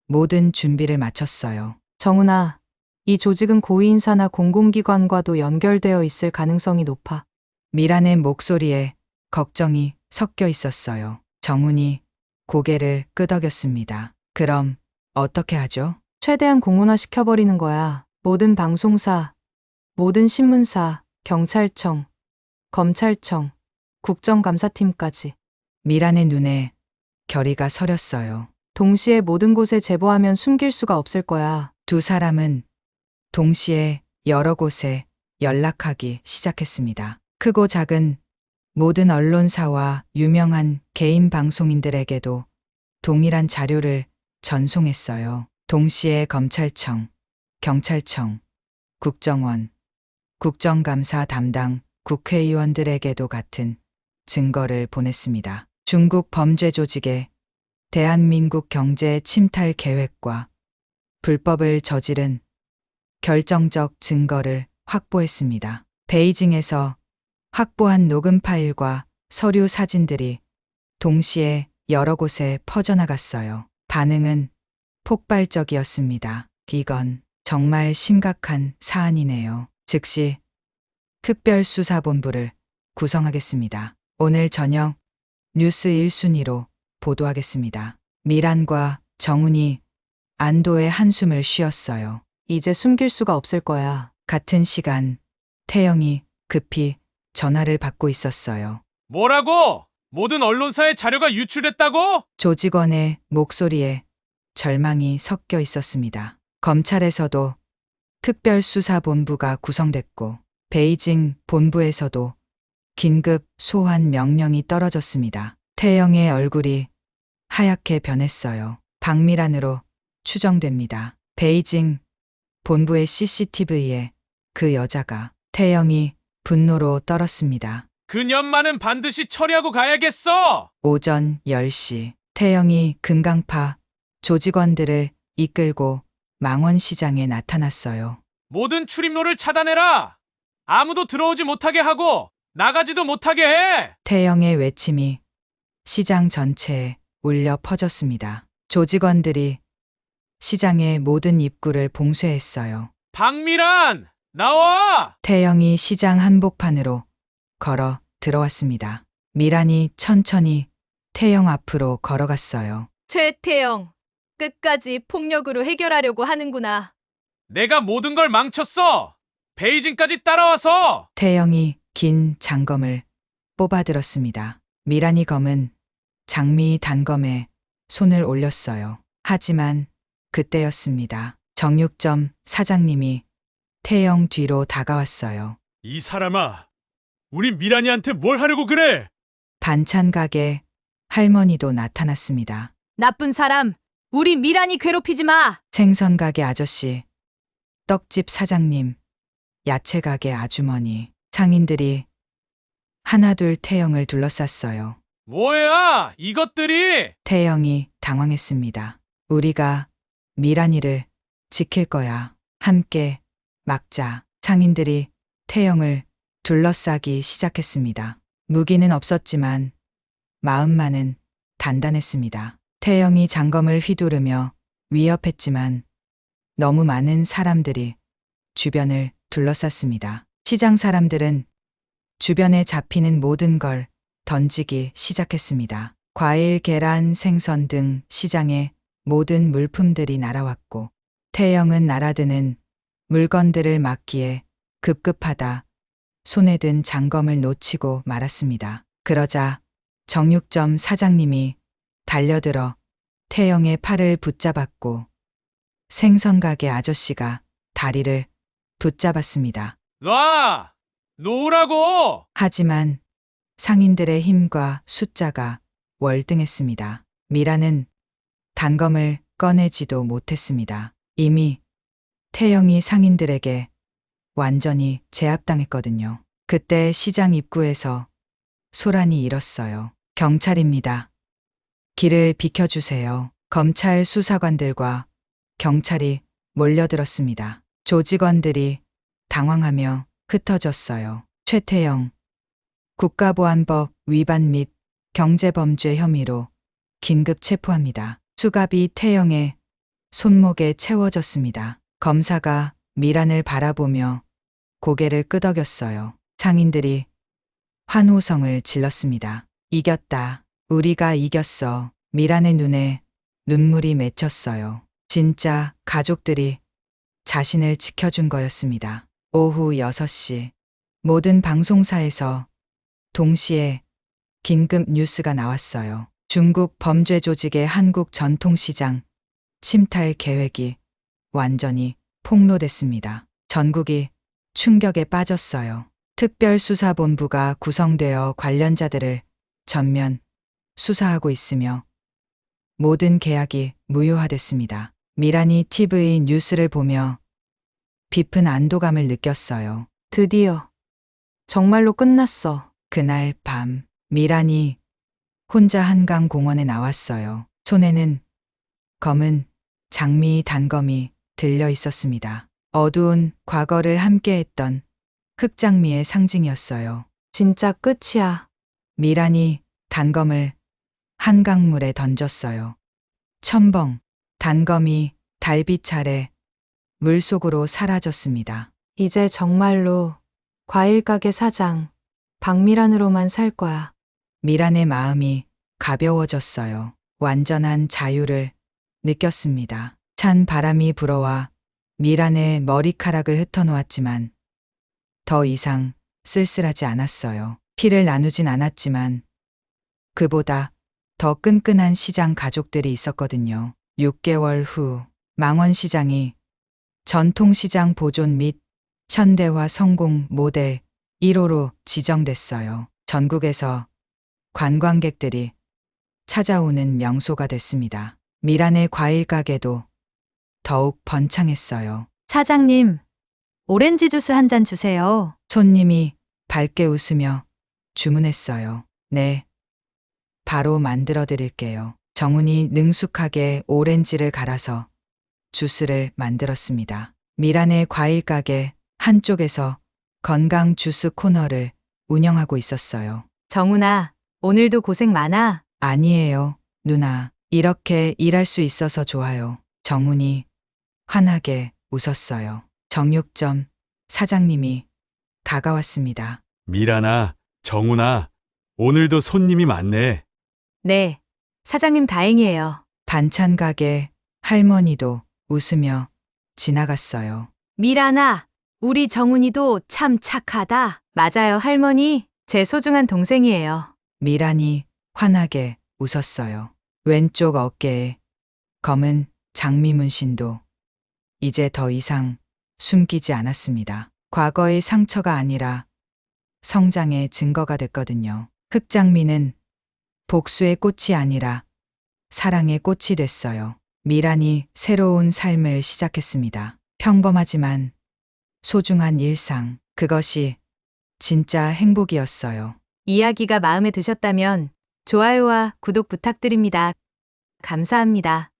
S2: 모든 준비를 마쳤어요.
S5: 정훈아, 이 조직은 고위인사나 공공기관과도 연결되어 있을 가능성이 높아.
S2: 미란의 목소리에 걱정이 섞여 있었어요. 정훈이 고개를 끄덕였습니다. 그럼 어떻게 하죠?
S5: 최대한 공론화 시켜버리는 거야. 모든 방송사, 모든 신문사, 경찰청, 검찰청, 국정감사팀까지.
S2: 미란의 눈에 결의가 서렸어요.
S5: 동시에 모든 곳에 제보하면 숨길 수가 없을 거야.
S2: 두 사람은 동시에 여러 곳에 연락하기 시작했습니다. 크고 작은 모든 언론사와 유명한 개인 방송인들에게도 동일한 자료를 전송했어요. 동시에 검찰청, 경찰청, 국정원, 국정감사 담당 국회의원들에게도 같은 증거를 보냈습니다. 중국 범죄 조직의 대한민국 경제 침탈 계획과 불법을 저지른 결정적 증거를 확보했습니다. 베이징에서 확보한 녹음 파일과 서류 사진들이 동시에 여러 곳에 퍼져나갔어요. 반응은 폭발적이었습니다. 이건 정말 심각한 사안이네요. 즉시 특별수사본부를 구성하겠습니다. 오늘 저녁 뉴스 1순위로 보도하겠습니다. 미란과 정훈이 안도의 한숨을 쉬었어요.
S5: 이제 숨길 수가 없을 거야.
S2: 같은 시간 태영이 급히 전화를 받고 있었어요.
S1: 뭐라고? 모든 언론사에 자료가 유출됐다고?
S2: 조직원의 목소리에 절망이 섞여 있었습니다. 검찰에서도 특별수사본부가 구성됐고 베이징 본부에서도 긴급 소환 명령이 떨어졌습니다. 태영의 얼굴이 하얗게 변했어요. 박미란으로 추정됩니다. 베이징 본부의 CCTV에 그 여자가 태영이 분노로 떨었습니다.
S1: 그년만은 반드시 처리하고 가야겠어!
S2: 오전 10시 태영이 금강파 조직원들을 이끌고 망원시장에 나타났어요.
S1: 모든 출입로를 차단해라! 아무도 들어오지 못하게 하고 나가지도 못하게 해!
S2: 태영의 외침이 시장 전체에 울려 퍼졌습니다. 조직원들이 시장의 모든 입구를 봉쇄했어요.
S1: 박미란! 나와!
S2: 태영이 시장 한복판으로 걸어 들어왔습니다. 미란이 천천히 태영 앞으로 걸어갔어요.
S3: 최태영, 끝까지 폭력으로 해결하려고 하는구나.
S1: 내가 모든 걸 망쳤어! 베이징까지 따라와서!
S2: 태영이 긴 장검을 뽑아들었습니다. 미란이 검은 장미 단검에 손을 올렸어요. 하지만 그때였습니다. 정육점 사장님이 태영 뒤로 다가왔어요.
S4: 이 사람아, 우리 미란이한테 뭘 하려고 그래?
S2: 반찬 가게 할머니도 나타났습니다.
S3: 나쁜 사람, 우리 미란이 괴롭히지 마.
S2: 생선 가게 아저씨, 떡집 사장님, 야채 가게 아주머니, 상인들이 하나둘 태영을 둘러쌌어요.
S1: 뭐야, 이것들이!
S2: 태영이 당황했습니다. 우리가 미란이를 지킬 거야. 함께 막자. 상인들이 태영을 둘러싸기 시작했습니다. 무기는 없었지만 마음만은 단단했습니다. 태영이 장검을 휘두르며 위협했지만 너무 많은 사람들이 주변을 둘러쌌습니다. 시장 사람들은 주변에 잡히는 모든 걸 던지기 시작했습니다. 과일, 계란, 생선 등 시장의 모든 물품들이 날아왔고 태영은 날아드는 물건들을 막기에 급급하다 손에 든 장검을 놓치고 말았습니다. 그러자 정육점 사장님이 달려들어 태영의 팔을 붙잡았고 생선 가게 아저씨가 다리를 붙잡았습니다.
S1: 놔! 놓으라고!
S2: 하지만 상인들의 힘과 숫자가 월등했습니다. 미라는 단검을 꺼내지도 못했습니다. 이미 태영이 상인들에게 완전히 제압당했거든요. 그때 시장 입구에서 소란이 일었어요. 경찰입니다. 길을 비켜주세요. 검찰 수사관들과 경찰이 몰려들었습니다. 조직원들이 당황하며 흩어졌어요. 최태영, 국가보안법 위반 및 경제범죄 혐의로 긴급 체포합니다. 수갑이 태영의 손목에 채워졌습니다. 검사가 미란을 바라보며 고개를 끄덕였어요. 상인들이 환호성을 질렀습니다. 이겼다. 우리가 이겼어. 미란의 눈에 눈물이 맺혔어요. 진짜 가족들이 자신을 지켜준 거였습니다. 오후 6시 모든 방송사에서 동시에 긴급 뉴스가 나왔어요. 중국 범죄 조직의 한국 전통시장 침탈 계획이 완전히 폭로됐습니다. 전국이 충격에 빠졌어요. 특별수사본부가 구성되어 관련자들을 전면 수사하고 있으며 모든 계약이 무효화됐습니다. 미란이 TV 뉴스를 보며 깊은 안도감을 느꼈어요.
S5: 드디어 정말로 끝났어.
S2: 그날 밤 미란이 혼자 한강 공원에 나왔어요. 손에는 검은 장미 단검이 들려 있었습니다. 어두운 과거를 함께했던 흑장미의 상징이었어요.
S5: 진짜 끝이야.
S2: 미란이 단검을 한강물에 던졌어요. 첨벙 단검이 달빛 아래 물속으로 사라졌습니다.
S5: 이제 정말로 과일 가게 사장 박미란으로만 살 거야.
S2: 미란의 마음이 가벼워졌어요. 완전한 자유를 느꼈습니다. 찬 바람이 불어와 미란의 머리카락을 흩어놓았지만 더 이상 쓸쓸하지 않았어요. 피를 나누진 않았지만 그보다 더 끈끈한 시장 가족들이 있었거든요. 6개월 후 망원시장이 전통시장 보존 및 현대화 성공 모델 1호로 지정됐어요. 전국에서 관광객들이 찾아오는 명소가 됐습니다. 미란의 과일 가게도 더욱 번창했어요.
S3: 사장님, 오렌지 주스 한 잔 주세요.
S2: 손님이 밝게 웃으며 주문했어요. 네, 바로 만들어 드릴게요. 정훈이 능숙하게 오렌지를 갈아서 주스를 만들었습니다. 미란의 과일 가게 한쪽에서 건강 주스 코너를 운영하고 있었어요.
S3: 정훈아, 오늘도 고생 많아.
S2: 아니에요, 누나. 이렇게 일할 수 있어서 좋아요. 정훈이 환하게 웃었어요. 정육점 사장님이 다가왔습니다.
S4: 미란아, 정훈아, 오늘도 손님이 많네.
S3: 네, 사장님 다행이에요.
S2: 반찬 가게 할머니도 웃으며 지나갔어요.
S3: 미란아, 우리 정훈이도 참 착하다. 맞아요, 할머니. 제 소중한 동생이에요.
S2: 미란이 환하게 웃었어요. 왼쪽 어깨에 검은 장미 문신도 이제 더 이상 숨기지 않았습니다. 과거의 상처가 아니라 성장의 증거가 됐거든요. 흑장미는 복수의 꽃이 아니라 사랑의 꽃이 됐어요. 미란이 새로운 삶을 시작했습니다. 평범하지만 소중한 일상, 그것이 진짜 행복이었어요.
S3: 이야기가 마음에 드셨다면 좋아요와 구독 부탁드립니다. 감사합니다.